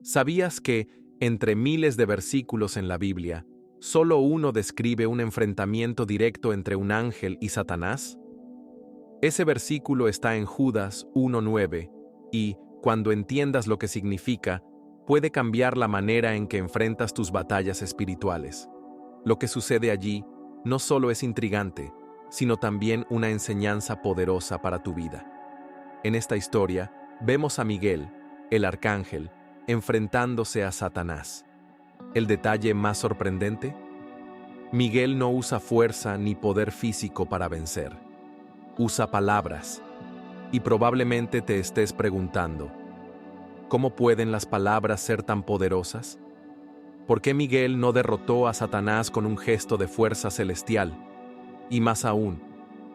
¿Sabías que, entre miles de versículos en la Biblia, solo uno describe un enfrentamiento directo entre un ángel y Satanás? Ese versículo está en Judas 1:9 y, cuando entiendas lo que significa, puede cambiar la manera en que enfrentas tus batallas espirituales. Lo que sucede allí no solo es intrigante, sino también una enseñanza poderosa para tu vida. En esta historia, vemos a Miguel, el arcángel, enfrentándose a Satanás. ¿El detalle más sorprendente? Miguel no usa fuerza ni poder físico para vencer. Usa palabras. Y probablemente te estés preguntando, ¿cómo pueden las palabras ser tan poderosas? ¿Por qué Miguel no derrotó a Satanás con un gesto de fuerza celestial? Y más aún,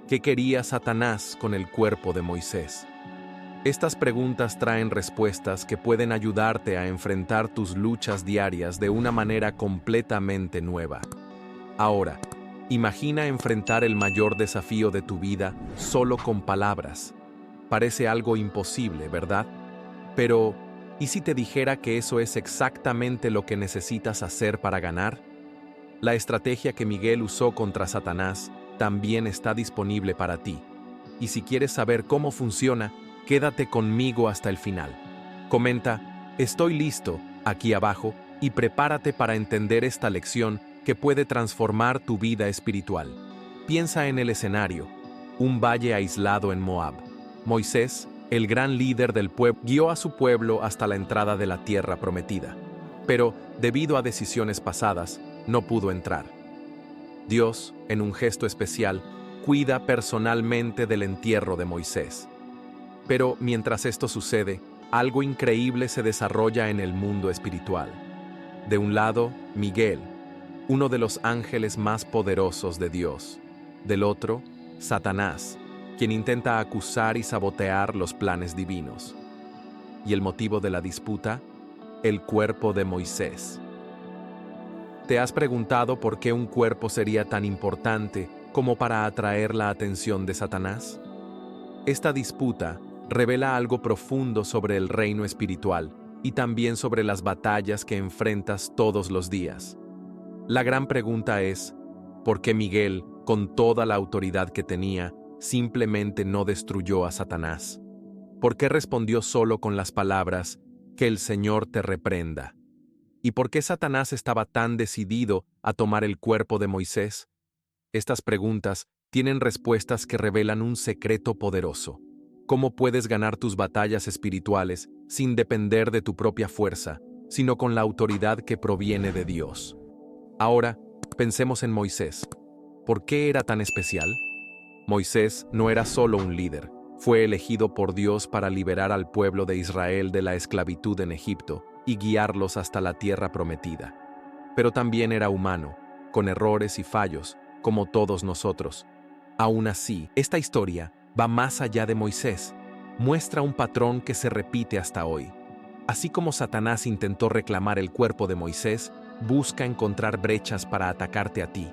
¿qué quería Satanás con el cuerpo de Moisés? Estas preguntas traen respuestas que pueden ayudarte a enfrentar tus luchas diarias de una manera completamente nueva. Ahora, imagina enfrentar el mayor desafío de tu vida solo con palabras. Parece algo imposible, ¿verdad? Pero, ¿y si te dijera que eso es exactamente lo que necesitas hacer para ganar? La estrategia que Miguel usó contra Satanás también está disponible para ti. Y si quieres saber cómo funciona, quédate conmigo hasta el final. Comenta, estoy listo, aquí abajo, y prepárate para entender esta lección que puede transformar tu vida espiritual. Piensa en el escenario, un valle aislado en Moab. Moisés, el gran líder del pueblo, guió a su pueblo hasta la entrada de la tierra prometida. Pero, debido a decisiones pasadas, no pudo entrar. Dios, en un gesto especial, cuida personalmente del entierro de Moisés. Pero mientras esto sucede, algo increíble se desarrolla en el mundo espiritual. De un lado, Miguel, uno de los ángeles más poderosos de Dios. Del otro, Satanás, quien intenta acusar y sabotear los planes divinos. ¿Y el motivo de la disputa? El cuerpo de Moisés. ¿Te has preguntado por qué un cuerpo sería tan importante como para atraer la atención de Satanás? Esta disputa revela algo profundo sobre el reino espiritual y también sobre las batallas que enfrentas todos los días. La gran pregunta es, ¿por qué Miguel, con toda la autoridad que tenía, simplemente no destruyó a Satanás? ¿Por qué respondió solo con las palabras, que el Señor te reprenda? ¿Y por qué Satanás estaba tan decidido a tomar el cuerpo de Moisés? Estas preguntas tienen respuestas que revelan un secreto poderoso. ¿Cómo puedes ganar tus batallas espirituales sin depender de tu propia fuerza, sino con la autoridad que proviene de Dios? Ahora, pensemos en Moisés. ¿Por qué era tan especial? Moisés no era solo un líder, fue elegido por Dios para liberar al pueblo de Israel de la esclavitud en Egipto y guiarlos hasta la tierra prometida. Pero también era humano, con errores y fallos, como todos nosotros. Aún así, esta historia va más allá de Moisés. Muestra un patrón que se repite hasta hoy. Así como Satanás intentó reclamar el cuerpo de Moisés, busca encontrar brechas para atacarte a ti.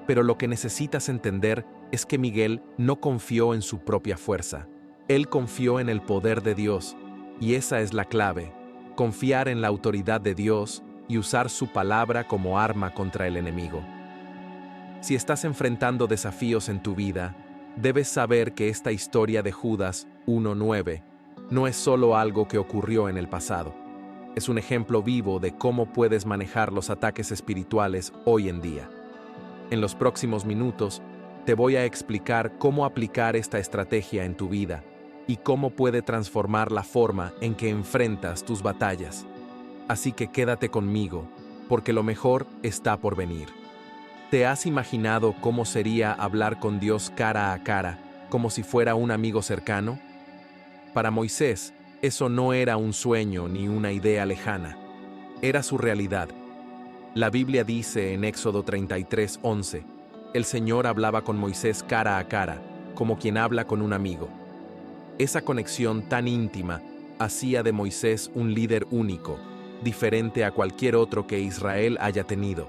Pero lo que necesitas entender es que Miguel no confió en su propia fuerza. Él confió en el poder de Dios, y esa es la clave. Confiar en la autoridad de Dios y usar su palabra como arma contra el enemigo. Si estás enfrentando desafíos en tu vida, debes saber que esta historia de Judas 1:9 no es solo algo que ocurrió en el pasado. Es un ejemplo vivo de cómo puedes manejar los ataques espirituales hoy en día. En los próximos minutos, te voy a explicar cómo aplicar esta estrategia en tu vida y cómo puede transformar la forma en que enfrentas tus batallas. Así que quédate conmigo, porque lo mejor está por venir. ¿Te has imaginado cómo sería hablar con Dios cara a cara, como si fuera un amigo cercano? Para Moisés, eso no era un sueño ni una idea lejana. Era su realidad. La Biblia dice en Éxodo 33:11, el Señor hablaba con Moisés cara a cara, como quien habla con un amigo. Esa conexión tan íntima hacía de Moisés un líder único, diferente a cualquier otro que Israel haya tenido.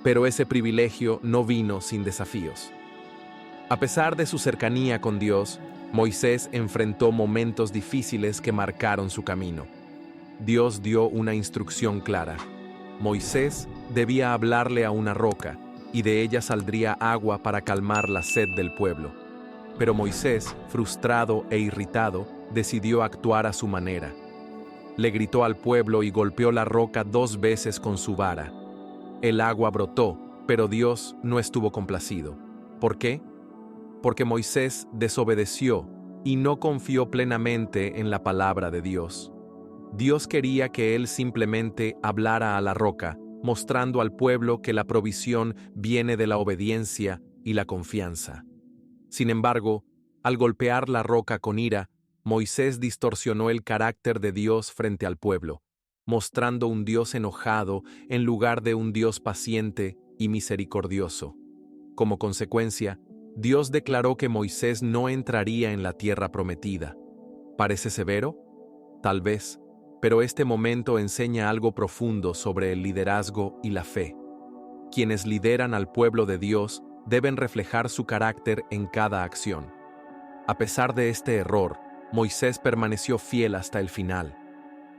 Pero ese privilegio no vino sin desafíos. A pesar de su cercanía con Dios, Moisés enfrentó momentos difíciles que marcaron su camino. Dios dio una instrucción clara. Moisés debía hablarle a una roca, y de ella saldría agua para calmar la sed del pueblo. Pero Moisés, frustrado e irritado, decidió actuar a su manera. Le gritó al pueblo y golpeó la roca 2 veces con su vara. El agua brotó, pero Dios no estuvo complacido. ¿Por qué? Porque Moisés desobedeció y no confió plenamente en la palabra de Dios. Dios quería que él simplemente hablara a la roca, mostrando al pueblo que la provisión viene de la obediencia y la confianza. Sin embargo, al golpear la roca con ira, Moisés distorsionó el carácter de Dios frente al pueblo, mostrando un Dios enojado en lugar de un Dios paciente y misericordioso. Como consecuencia, Dios declaró que Moisés no entraría en la tierra prometida. ¿Parece severo? Tal vez, pero este momento enseña algo profundo sobre el liderazgo y la fe. Quienes lideran al pueblo de Dios deben reflejar su carácter en cada acción. A pesar de este error, Moisés permaneció fiel hasta el final.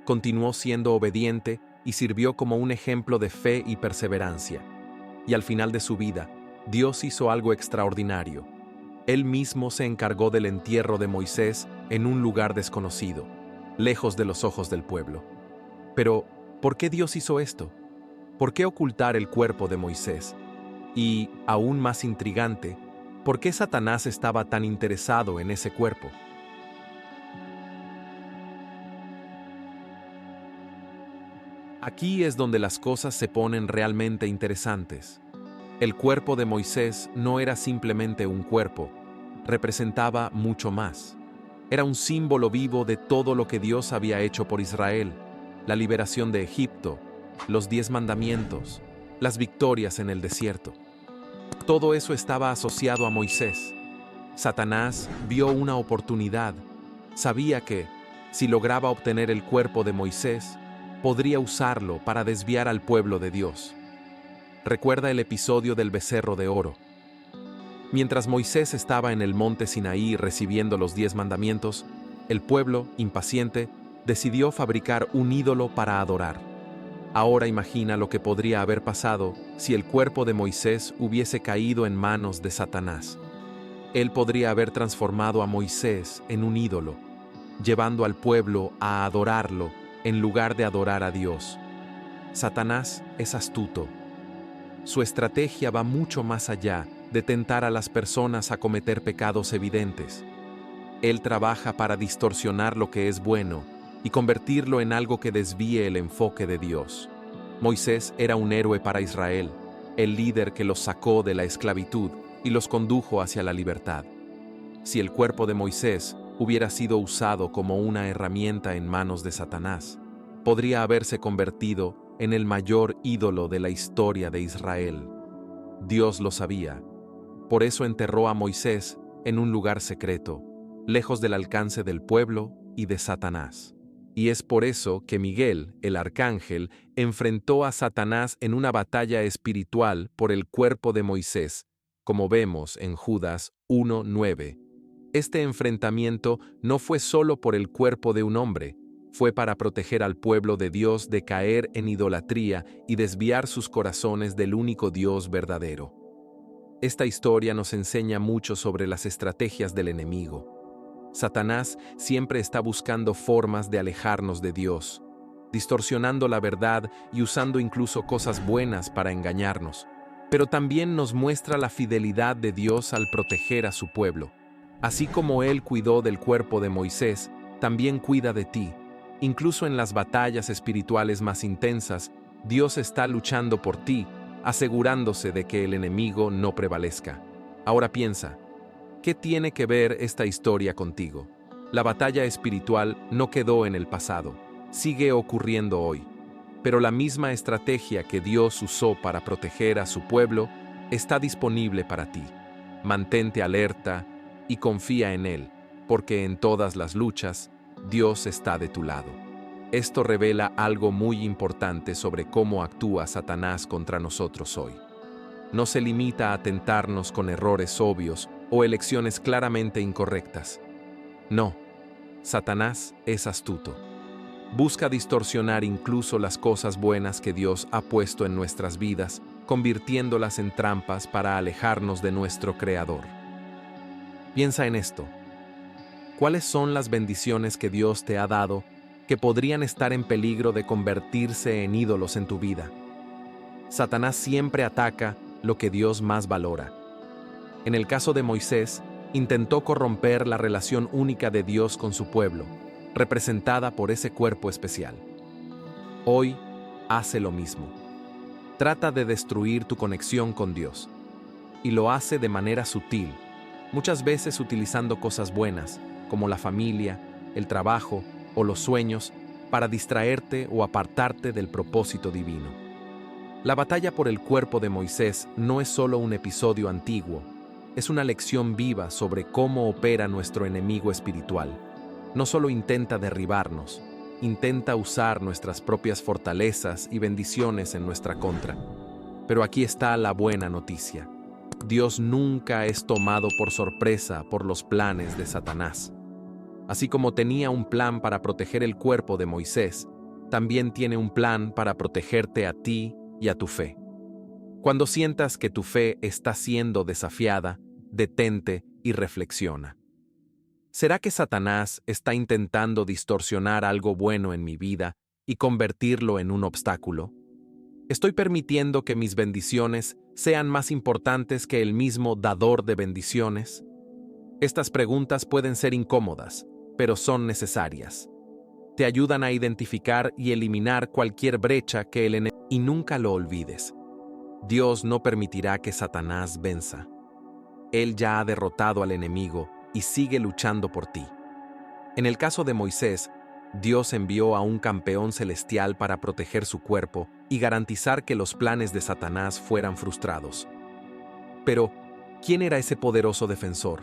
Continuó siendo obediente y sirvió como un ejemplo de fe y perseverancia. Y al final de su vida, Dios hizo algo extraordinario. Él mismo se encargó del entierro de Moisés en un lugar desconocido, lejos de los ojos del pueblo. Pero, ¿por qué Dios hizo esto? ¿Por qué ocultar el cuerpo de Moisés? Y, aún más intrigante, ¿por qué Satanás estaba tan interesado en ese cuerpo? Aquí es donde las cosas se ponen realmente interesantes. El cuerpo de Moisés no era simplemente un cuerpo, representaba mucho más. Era un símbolo vivo de todo lo que Dios había hecho por Israel: la liberación de Egipto, los 10 mandamientos, las victorias en el desierto. Todo eso estaba asociado a Moisés. Satanás vio una oportunidad. Sabía que, si lograba obtener el cuerpo de Moisés, podría usarlo para desviar al pueblo de Dios. Recuerda el episodio del becerro de oro. Mientras Moisés estaba en el monte Sinaí recibiendo los 10 mandamientos, el pueblo, impaciente, decidió fabricar un ídolo para adorar. Ahora imagina lo que podría haber pasado si el cuerpo de Moisés hubiese caído en manos de Satanás. Él podría haber transformado a Moisés en un ídolo, llevando al pueblo a adorarlo en lugar de adorar a Dios. Satanás es astuto. Su estrategia va mucho más allá de tentar a las personas a cometer pecados evidentes. Él trabaja para distorsionar lo que es bueno y convertirlo en algo que desvíe el enfoque de Dios. Moisés era un héroe para Israel, el líder que los sacó de la esclavitud y los condujo hacia la libertad. Si el cuerpo de Moisés hubiera sido usado como una herramienta en manos de Satanás, podría haberse convertido en el mayor ídolo de la historia de Israel. Dios lo sabía. Por eso enterró a Moisés en un lugar secreto, lejos del alcance del pueblo y de Satanás. Y es por eso que Miguel, el arcángel, enfrentó a Satanás en una batalla espiritual por el cuerpo de Moisés, como vemos en Judas 1:9. Este enfrentamiento no fue solo por el cuerpo de un hombre, fue para proteger al pueblo de Dios de caer en idolatría y desviar sus corazones del único Dios verdadero. Esta historia nos enseña mucho sobre las estrategias del enemigo. Satanás siempre está buscando formas de alejarnos de Dios, distorsionando la verdad y usando incluso cosas buenas para engañarnos. Pero también nos muestra la fidelidad de Dios al proteger a su pueblo. Así como Él cuidó del cuerpo de Moisés, también cuida de ti. Incluso en las batallas espirituales más intensas, Dios está luchando por ti, asegurándose de que el enemigo no prevalezca. Ahora piensa, ¿qué tiene que ver esta historia contigo? La batalla espiritual no quedó en el pasado, sigue ocurriendo hoy. Pero la misma estrategia que Dios usó para proteger a su pueblo está disponible para ti. Mantente alerta y confía en Él, porque en todas las luchas, Dios está de tu lado. Esto revela algo muy importante sobre cómo actúa Satanás contra nosotros hoy. No se limita a tentarnos con errores obvios o elecciones claramente incorrectas. No, Satanás es astuto. Busca distorsionar incluso las cosas buenas que Dios ha puesto en nuestras vidas, convirtiéndolas en trampas para alejarnos de nuestro Creador. Piensa en esto. ¿Cuáles son las bendiciones que Dios te ha dado que podrían estar en peligro de convertirse en ídolos en tu vida? Satanás siempre ataca lo que Dios más valora. En el caso de Moisés, intentó corromper la relación única de Dios con su pueblo, representada por ese cuerpo especial. Hoy, hace lo mismo. Trata de destruir tu conexión con Dios. Y lo hace de manera sutil, muchas veces utilizando cosas buenas, como la familia, el trabajo o los sueños, para distraerte o apartarte del propósito divino. La batalla por el cuerpo de Moisés no es solo un episodio antiguo, es una lección viva sobre cómo opera nuestro enemigo espiritual. No solo intenta derribarnos, intenta usar nuestras propias fortalezas y bendiciones en nuestra contra. Pero aquí está la buena noticia. Dios nunca es tomado por sorpresa por los planes de Satanás. Así como tenía un plan para proteger el cuerpo de Moisés, también tiene un plan para protegerte a ti y a tu fe. Cuando sientas que tu fe está siendo desafiada, detente y reflexiona. ¿Será que Satanás está intentando distorsionar algo bueno en mi vida y convertirlo en un obstáculo? ¿Estoy permitiendo que mis bendiciones sean más importantes que el mismo dador de bendiciones? Estas preguntas pueden ser incómodas, pero son necesarias. Te ayudan a identificar y eliminar cualquier brecha que el enemigo. Y nunca lo olvides. Dios no permitirá que Satanás venza. Él ya ha derrotado al enemigo y sigue luchando por ti. En el caso de Moisés, Dios envió a un campeón celestial para proteger su cuerpo y garantizar que los planes de Satanás fueran frustrados. Pero, ¿quién era ese poderoso defensor?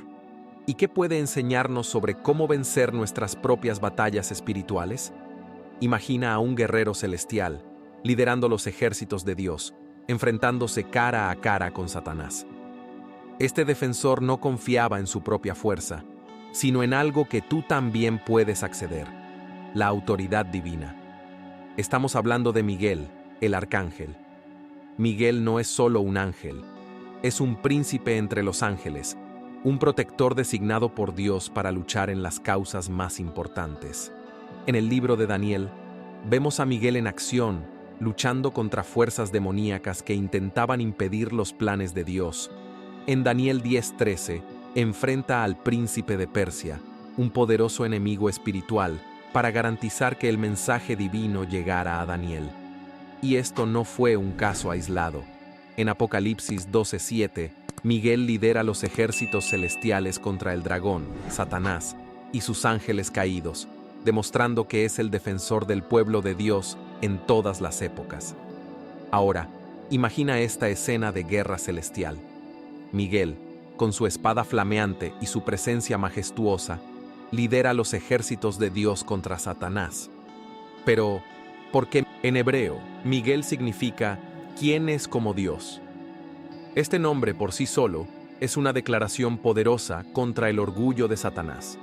¿Y qué puede enseñarnos sobre cómo vencer nuestras propias batallas espirituales? Imagina a un guerrero celestial, liderando los ejércitos de Dios, enfrentándose cara a cara con Satanás. Este defensor no confiaba en su propia fuerza, sino en algo que tú también puedes acceder: la autoridad divina. Estamos hablando de Miguel, el arcángel. Miguel no es solo un ángel, es un príncipe entre los ángeles, un protector designado por Dios para luchar en las causas más importantes. En el libro de Daniel, vemos a Miguel en acción, luchando contra fuerzas demoníacas que intentaban impedir los planes de Dios. En Daniel 10:13, enfrenta al príncipe de Persia, un poderoso enemigo espiritual, para garantizar que el mensaje divino llegara a Daniel. Y esto no fue un caso aislado. En Apocalipsis 12:7, Miguel lidera los ejércitos celestiales contra el dragón, Satanás, y sus ángeles caídos, demostrando que es el defensor del pueblo de Dios en todas las épocas. Ahora, imagina esta escena de guerra celestial. Miguel, con su espada flameante y su presencia majestuosa, lidera los ejércitos de Dios contra Satanás. Pero, ¿por qué? En hebreo, Miguel significa ¿quién es como Dios? Este nombre por sí solo es una declaración poderosa contra el orgullo de Satanás.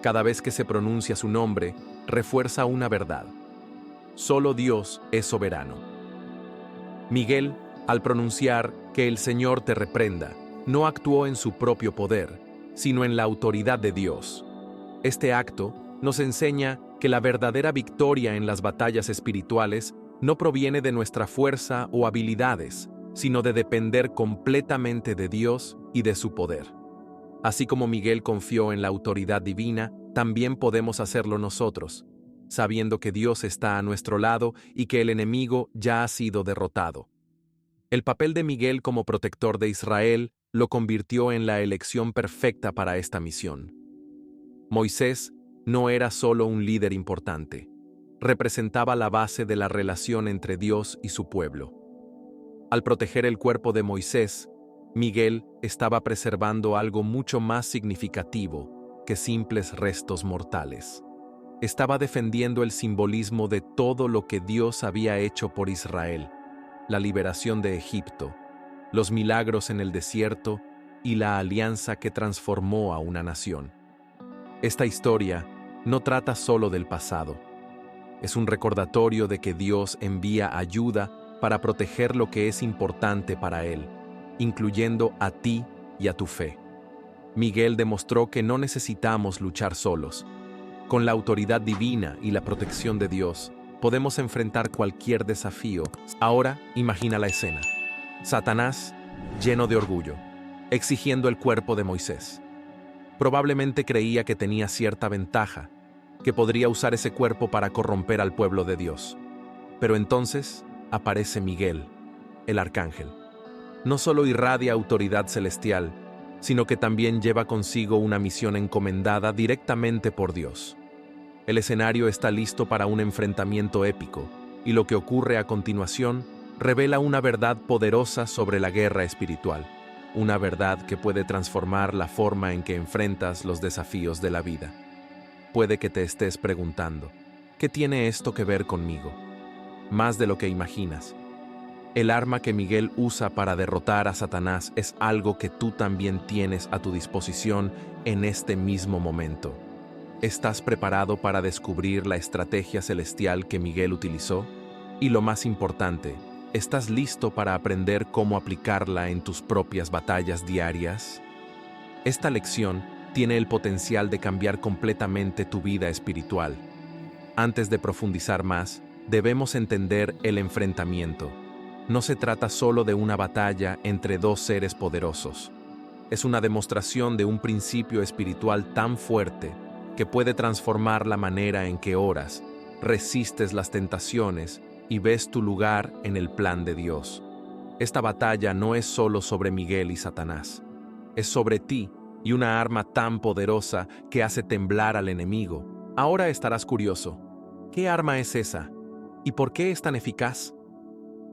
Cada vez que se pronuncia su nombre, refuerza una verdad: solo Dios es soberano. Miguel, al pronunciar que el Señor te reprenda, no actuó en su propio poder, sino en la autoridad de Dios. Este acto nos enseña que la verdadera victoria en las batallas espirituales no proviene de nuestra fuerza o habilidades, sino de depender completamente de Dios y de su poder. Así como Miguel confió en la autoridad divina, también podemos hacerlo nosotros, sabiendo que Dios está a nuestro lado y que el enemigo ya ha sido derrotado. El papel de Miguel como protector de Israel lo convirtió en la elección perfecta para esta misión. Moisés no era solo un líder importante, representaba la base de la relación entre Dios y su pueblo. Al proteger el cuerpo de Moisés, Miguel estaba preservando algo mucho más significativo que simples restos mortales. Estaba defendiendo el simbolismo de todo lo que Dios había hecho por Israel: la liberación de Egipto, los milagros en el desierto y la alianza que transformó a una nación. Esta historia no trata solo del pasado, Es un recordatorio de que Dios envía ayuda para proteger lo que es importante para Él, incluyendo a ti y a tu fe. Miguel demostró que no necesitamos luchar solos. Con la autoridad divina y la protección de Dios, podemos enfrentar cualquier desafío. Ahora, imagina la escena. Satanás, lleno de orgullo, exigiendo el cuerpo de Moisés. Probablemente creía que tenía cierta ventaja, que podría usar ese cuerpo para corromper al pueblo de Dios. Pero entonces aparece Miguel, el arcángel. No solo irradia autoridad celestial, sino que también lleva consigo una misión encomendada directamente por Dios. El escenario está listo para un enfrentamiento épico, y lo que ocurre a continuación revela una verdad poderosa sobre la guerra espiritual, una verdad que puede transformar la forma en que enfrentas los desafíos de la vida. Puede que te estés preguntando, ¿qué tiene esto que ver conmigo? Más de lo que imaginas. El arma que Miguel usa para derrotar a Satanás es algo que tú también tienes a tu disposición en este mismo momento. ¿Estás preparado para descubrir la estrategia celestial que Miguel utilizó? Y lo más importante, ¿estás listo para aprender cómo aplicarla en tus propias batallas diarias? Esta lección tiene el potencial de cambiar completamente tu vida espiritual. Antes de profundizar más, debemos entender el enfrentamiento. No se trata solo de una batalla entre dos seres poderosos. Es una demostración de un principio espiritual tan fuerte que puede transformar la manera en que oras, resistes las tentaciones y ves tu lugar en el plan de Dios. Esta batalla no es solo sobre Miguel y Satanás. Es sobre ti y una arma tan poderosa que hace temblar al enemigo. Ahora estarás curioso. ¿Qué arma es esa? ¿Y por qué es tan eficaz?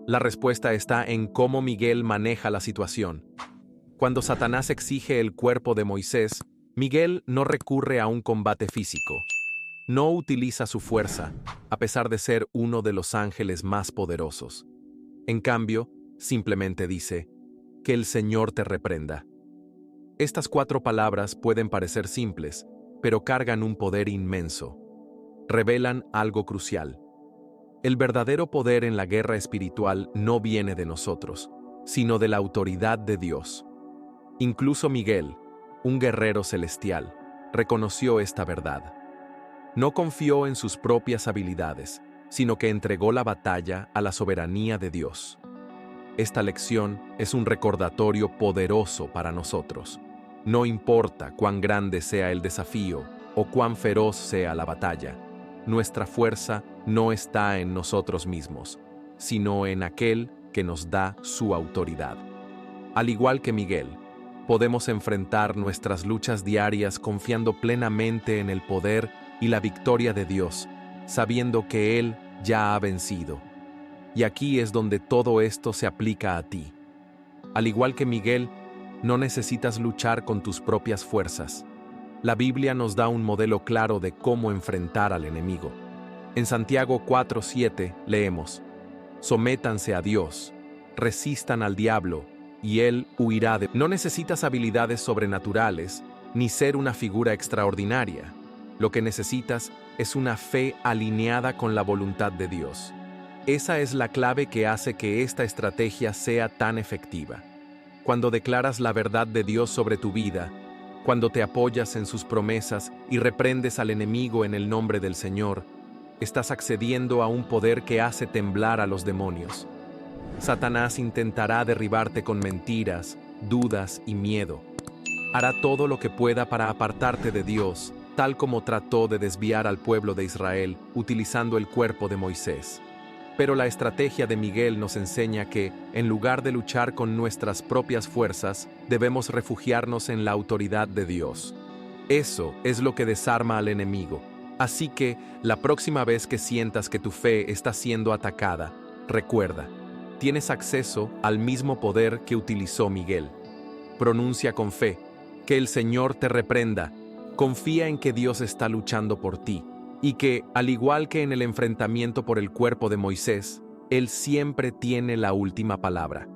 La respuesta está en cómo Miguel maneja la situación. Cuando Satanás exige el cuerpo de Moisés, Miguel no recurre a un combate físico. No utiliza su fuerza, a pesar de ser uno de los ángeles más poderosos. En cambio, simplemente dice, que el Señor te reprenda. Estas 4 palabras pueden parecer simples, pero cargan un poder inmenso. Revelan algo crucial. El verdadero poder en la guerra espiritual no viene de nosotros, sino de la autoridad de Dios. Incluso Miguel, un guerrero celestial, reconoció esta verdad. No confió en sus propias habilidades, sino que entregó la batalla a la soberanía de Dios. Esta lección es un recordatorio poderoso para nosotros. No importa cuán grande sea el desafío o cuán feroz sea la batalla, nuestra fuerza no está en nosotros mismos, sino en aquel que nos da su autoridad. Al igual que Miguel, podemos enfrentar nuestras luchas diarias confiando plenamente en el poder y la victoria de Dios, sabiendo que Él ya ha vencido. Y aquí es donde todo esto se aplica a ti. Al igual que Miguel, no necesitas luchar con tus propias fuerzas. La Biblia nos da un modelo claro de cómo enfrentar al enemigo. En Santiago 4:7 leemos: Sométanse a Dios, resistan al diablo, y Él huirá de... No necesitas habilidades sobrenaturales, ni ser una figura extraordinaria. Lo que necesitas es una fe alineada con la voluntad de Dios. Esa es la clave que hace que esta estrategia sea tan efectiva. Cuando declaras la verdad de Dios sobre tu vida, cuando te apoyas en sus promesas y reprendes al enemigo en el nombre del Señor, estás accediendo a un poder que hace temblar a los demonios. Satanás intentará derribarte con mentiras, dudas y miedo. Hará todo lo que pueda para apartarte de Dios, tal como trató de desviar al pueblo de Israel utilizando el cuerpo de Moisés. Pero la estrategia de Miguel nos enseña que, en lugar de luchar con nuestras propias fuerzas, debemos refugiarnos en la autoridad de Dios. Eso es lo que desarma al enemigo. Así que, la próxima vez que sientas que tu fe está siendo atacada, recuerda, tienes acceso al mismo poder que utilizó Miguel. Pronuncia con fe, que el Señor te reprenda. Confía en que Dios está luchando por ti. Y que, al igual que en el enfrentamiento por el cuerpo de Moisés, Él siempre tiene la última palabra.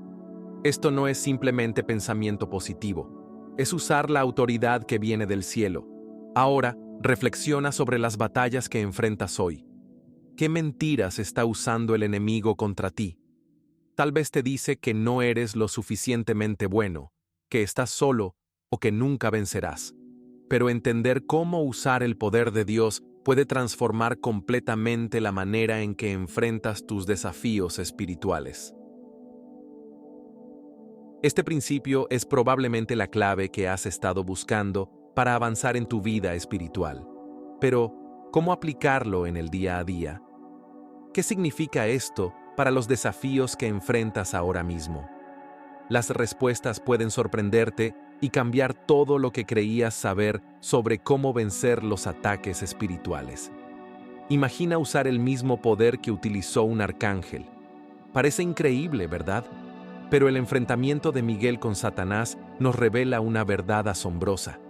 Esto no es simplemente pensamiento positivo, es usar la autoridad que viene del cielo. Ahora, reflexiona sobre las batallas que enfrentas hoy. ¿Qué mentiras está usando el enemigo contra ti? Tal vez te dice que no eres lo suficientemente bueno, que estás solo o que nunca vencerás. Pero entender cómo usar el poder de Dios puede transformar completamente la manera en que enfrentas tus desafíos espirituales. Este principio es probablemente la clave que has estado buscando para avanzar en tu vida espiritual. Pero, ¿cómo aplicarlo en el día a día? ¿Qué significa esto para los desafíos que enfrentas ahora mismo? Las respuestas pueden sorprenderte y cambiar todo lo que creías saber sobre cómo vencer los ataques espirituales. Imagina usar el mismo poder que utilizó un arcángel. Parece increíble, ¿verdad? Pero el enfrentamiento de Miguel con Satanás nos revela una verdad asombrosa.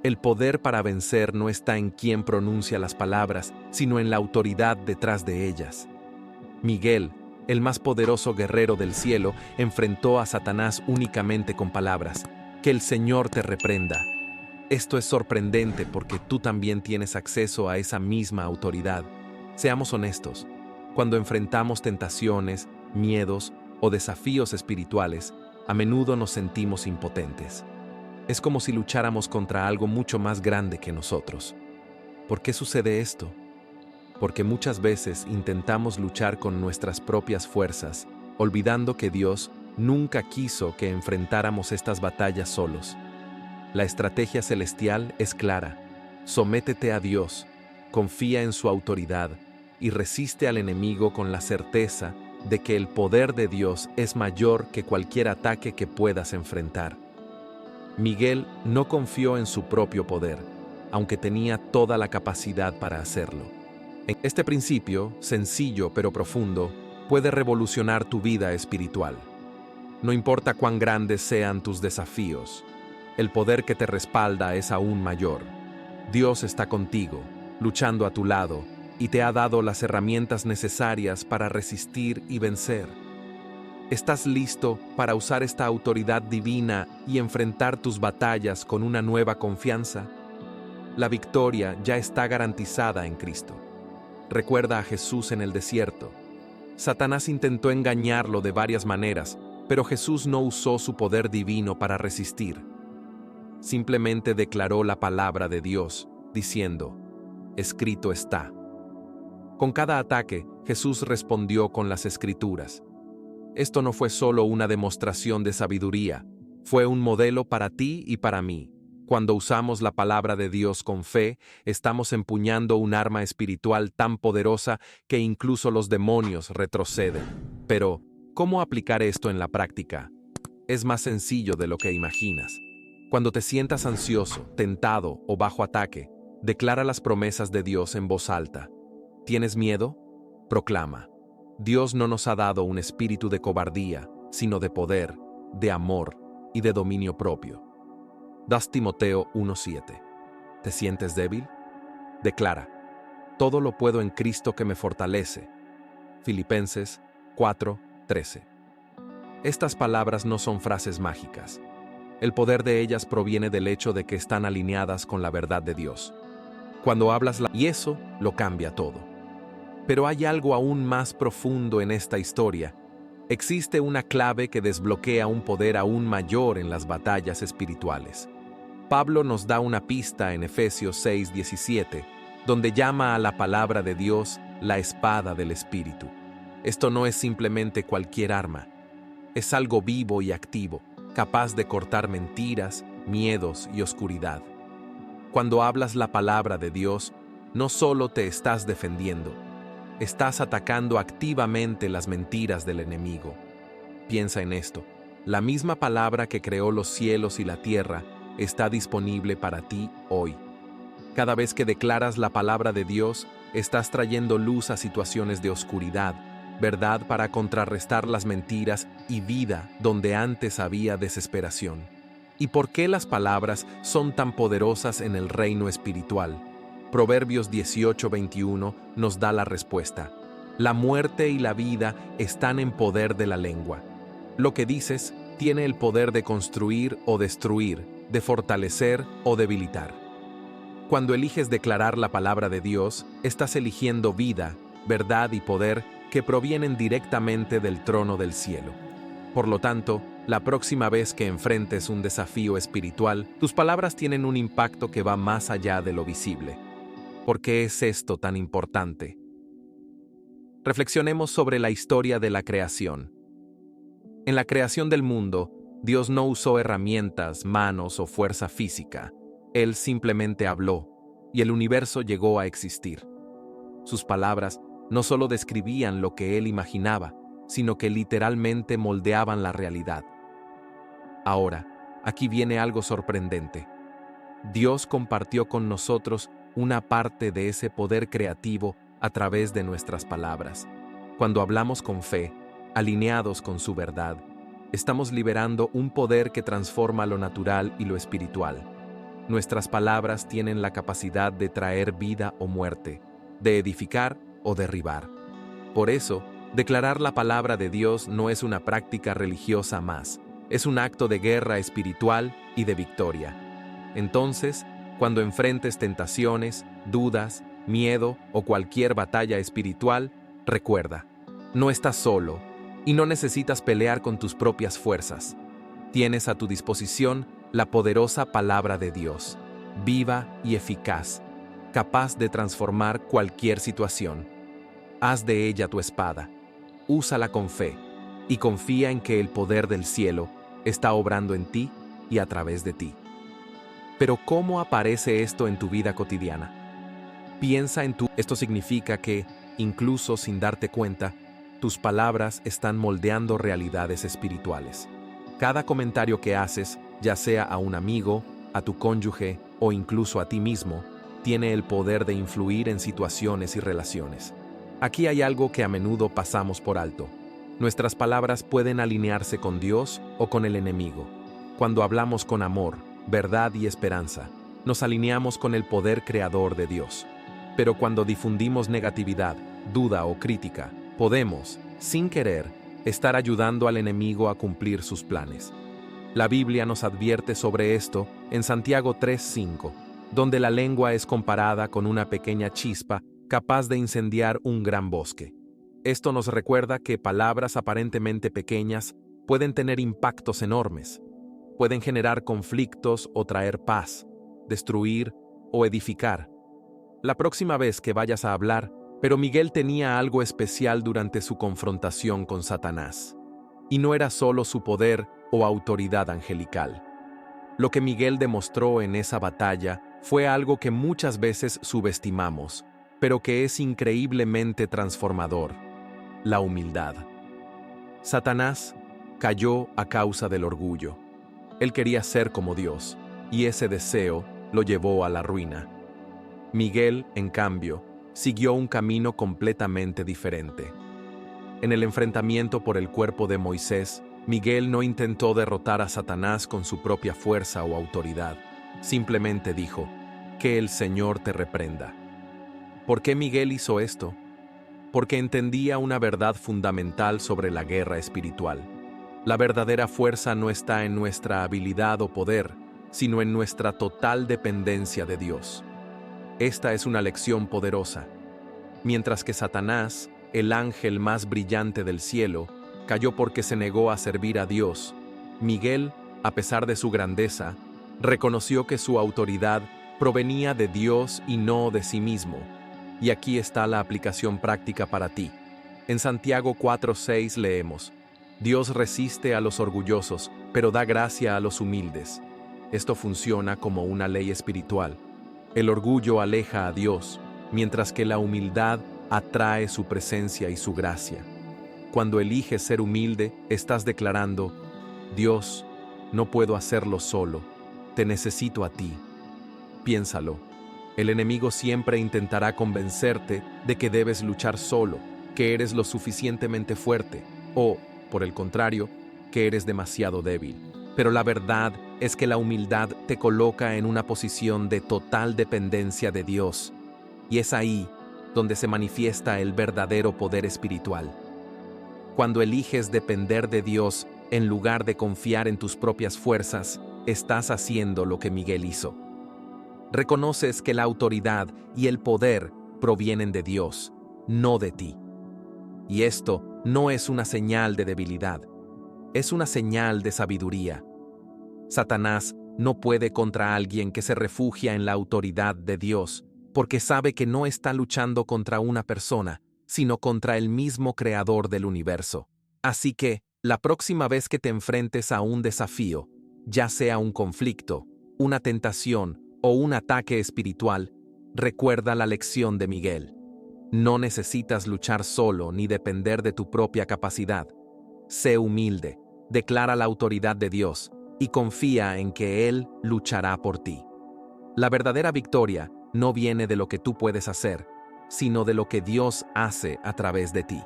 El poder para vencer no está en quien pronuncia las palabras, sino en la autoridad detrás de ellas. Miguel, el más poderoso guerrero del cielo, enfrentó a Satanás únicamente con palabras: «Que el Señor te reprenda». Esto es sorprendente porque tú también tienes acceso a esa misma autoridad. Seamos honestos, cuando enfrentamos tentaciones, miedos o desafíos espirituales, a menudo nos sentimos impotentes. Es como si lucháramos contra algo mucho más grande que nosotros. ¿Por qué sucede esto? Porque muchas veces intentamos luchar con nuestras propias fuerzas, olvidando que Dios nunca quiso que enfrentáramos estas batallas solos. La estrategia celestial es clara: sométete a Dios, confía en su autoridad y resiste al enemigo con la certeza de que el poder de Dios es mayor que cualquier ataque que puedas enfrentar. Miguel no confió en su propio poder, aunque tenía toda la capacidad para hacerlo. Este principio, sencillo pero profundo, puede revolucionar tu vida espiritual. No importa cuán grandes sean tus desafíos, el poder que te respalda es aún mayor. Dios está contigo, luchando a tu lado, y te ha dado las herramientas necesarias para resistir y vencer. ¿Estás listo para usar esta autoridad divina y enfrentar tus batallas con una nueva confianza? La victoria ya está garantizada en Cristo. Recuerda a Jesús en el desierto. Satanás intentó engañarlo de varias maneras, pero Jesús no usó su poder divino para resistir. Simplemente declaró la palabra de Dios, diciendo: «Escrito está». Con cada ataque, Jesús respondió con las Escrituras. Esto no fue solo una demostración de sabiduría, fue un modelo para ti y para mí. Cuando usamos la palabra de Dios con fe, estamos empuñando un arma espiritual tan poderosa que incluso los demonios retroceden. Pero, ¿cómo aplicar esto en la práctica? Es más sencillo de lo que imaginas. Cuando te sientas ansioso, tentado o bajo ataque, declara las promesas de Dios en voz alta. ¿Tienes miedo? Proclama: Dios no nos ha dado un espíritu de cobardía, sino de poder, de amor y de dominio propio. 2 Timoteo 1:7. ¿Te sientes débil? Declara: todo lo puedo en Cristo que me fortalece. Filipenses 4:13. Estas palabras no son frases mágicas. El poder de ellas proviene del hecho de que están alineadas con la verdad de Dios. Cuando hablas y eso lo cambia todo. Pero hay algo aún más profundo en esta historia. Existe una clave que desbloquea un poder aún mayor en las batallas espirituales. Pablo nos da una pista en Efesios 6:17, donde llama a la palabra de Dios la espada del Espíritu. Esto no es simplemente cualquier arma. Es algo vivo y activo, capaz de cortar mentiras, miedos y oscuridad. Cuando hablas la palabra de Dios, no solo te estás defendiendo, estás atacando activamente las mentiras del enemigo. Piensa en esto: la misma palabra que creó los cielos y la tierra está disponible para ti hoy. Cada vez que declaras la palabra de Dios, estás trayendo luz a situaciones de oscuridad, verdad para contrarrestar las mentiras y vida donde antes había desesperación. ¿Y por qué las palabras son tan poderosas en el reino espiritual? Proverbios 18:21 nos da la respuesta. La muerte y la vida están en poder de la lengua. Lo que dices tiene el poder de construir o destruir, de fortalecer o debilitar. Cuando eliges declarar la palabra de Dios, estás eligiendo vida, verdad y poder que provienen directamente del trono del cielo. Por lo tanto, la próxima vez que enfrentes un desafío espiritual, tus palabras tienen un impacto que va más allá de lo visible. ¿Por qué es esto tan importante? Reflexionemos sobre la historia de la creación. En la creación del mundo, Dios no usó herramientas, manos o fuerza física. Él simplemente habló, y el universo llegó a existir. Sus palabras no solo describían lo que él imaginaba, sino que literalmente moldeaban la realidad. Ahora, aquí viene algo sorprendente. Dios compartió con nosotros una parte de ese poder creativo a través de nuestras palabras. Cuando hablamos con fe, alineados con su verdad, estamos liberando un poder que transforma lo natural y lo espiritual. Nuestras palabras tienen la capacidad de traer vida o muerte, de edificar o derribar. Por eso, declarar la palabra de Dios no es una práctica religiosa más, es un acto de guerra espiritual y de victoria. Entonces, cuando enfrentes tentaciones, dudas, miedo o cualquier batalla espiritual, recuerda, no estás solo y no necesitas pelear con tus propias fuerzas. Tienes a tu disposición la poderosa palabra de Dios, viva y eficaz, capaz de transformar cualquier situación. Haz de ella tu espada, úsala con fe y confía en que el poder del cielo está obrando en ti y a través de ti. Pero ¿cómo aparece esto en tu vida cotidiana? Piensa en tu... Esto significa que, incluso sin darte cuenta, tus palabras están moldeando realidades espirituales. Cada comentario que haces, ya sea a un amigo, a tu cónyuge o incluso a ti mismo, tiene el poder de influir en situaciones y relaciones. Aquí hay algo que a menudo pasamos por alto. Nuestras palabras pueden alinearse con Dios o con el enemigo. Cuando hablamos con amor, verdad y esperanza, nos alineamos con el poder creador de Dios. Pero cuando difundimos negatividad, duda o crítica, podemos, sin querer, estar ayudando al enemigo a cumplir sus planes. La Biblia nos advierte sobre esto en Santiago 3:5, donde la lengua es comparada con una pequeña chispa capaz de incendiar un gran bosque. Esto nos recuerda que palabras aparentemente pequeñas pueden tener impactos enormes. Pueden generar conflictos o traer paz, destruir o edificar. La próxima vez que vayas a hablar, pero Miguel tenía algo especial durante su confrontación con Satanás. Y no era solo su poder o autoridad angelical. Lo que Miguel demostró en esa batalla fue algo que muchas veces subestimamos, pero que es increíblemente transformador: la humildad. Satanás cayó a causa del orgullo. Él quería ser como Dios, y ese deseo lo llevó a la ruina. Miguel, en cambio, siguió un camino completamente diferente. En el enfrentamiento por el cuerpo de Moisés, Miguel no intentó derrotar a Satanás con su propia fuerza o autoridad. Simplemente dijo: «Que el Señor te reprenda». ¿Por qué Miguel hizo esto? Porque entendía una verdad fundamental sobre la guerra espiritual. La verdadera fuerza no está en nuestra habilidad o poder, sino en nuestra total dependencia de Dios. Esta es una lección poderosa. Mientras que Satanás, el ángel más brillante del cielo, cayó porque se negó a servir a Dios, Miguel, a pesar de su grandeza, reconoció que su autoridad provenía de Dios y no de sí mismo. Y aquí está la aplicación práctica para ti. En Santiago 4:6 leemos: «Dios resiste a los orgullosos, pero da gracia a los humildes». Esto funciona como una ley espiritual. El orgullo aleja a Dios, mientras que la humildad atrae su presencia y su gracia. Cuando eliges ser humilde, estás declarando: «Dios, no puedo hacerlo solo, te necesito a ti». Piénsalo. El enemigo siempre intentará convencerte de que debes luchar solo, que eres lo suficientemente fuerte, o, por el contrario, que eres demasiado débil. Pero la verdad es que la humildad te coloca en una posición de total dependencia de Dios, y es ahí donde se manifiesta el verdadero poder espiritual. Cuando eliges depender de Dios en lugar de confiar en tus propias fuerzas, estás haciendo lo que Miguel hizo. Reconoces que la autoridad y el poder provienen de Dios, no de ti. Y esto no es una señal de debilidad, es una señal de sabiduría. Satanás no puede contra alguien que se refugia en la autoridad de Dios, porque sabe que no está luchando contra una persona, sino contra el mismo creador del universo. Así que, la próxima vez que te enfrentes a un desafío, ya sea un conflicto, una tentación o un ataque espiritual, recuerda la lección de Miguel. No necesitas luchar solo ni depender de tu propia capacidad. Sé humilde, declara la autoridad de Dios y confía en que Él luchará por ti. La verdadera victoria no viene de lo que tú puedes hacer, sino de lo que Dios hace a través de ti.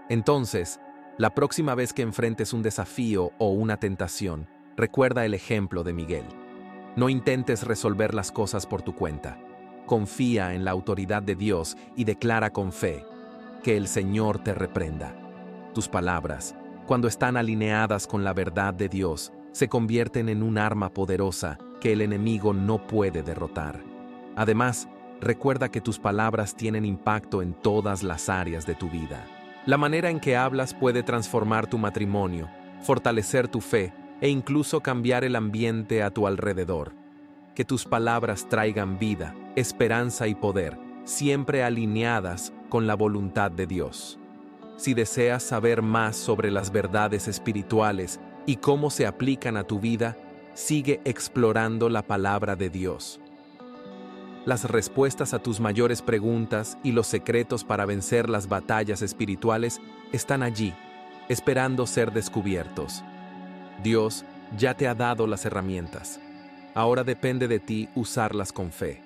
Entonces, la próxima vez que enfrentes un desafío o una tentación, recuerda el ejemplo de Miguel. No intentes resolver las cosas por tu cuenta. Confía en la autoridad de Dios y declara con fe: que el Señor te reprenda. Tus palabras, cuando están alineadas con la verdad de Dios, se convierten en un arma poderosa que el enemigo no puede derrotar. Además, recuerda que tus palabras tienen impacto en todas las áreas de tu vida. La manera en que hablas puede transformar tu matrimonio, fortalecer tu fe e incluso cambiar el ambiente a tu alrededor. Que tus palabras traigan vida, esperanza y poder, siempre alineadas con la voluntad de Dios. Si deseas saber más sobre las verdades espirituales y cómo se aplican a tu vida, sigue explorando la palabra de Dios. Las respuestas a tus mayores preguntas y los secretos para vencer las batallas espirituales están allí, esperando ser descubiertos. Dios ya te ha dado las herramientas. Ahora depende de ti usarlas con fe.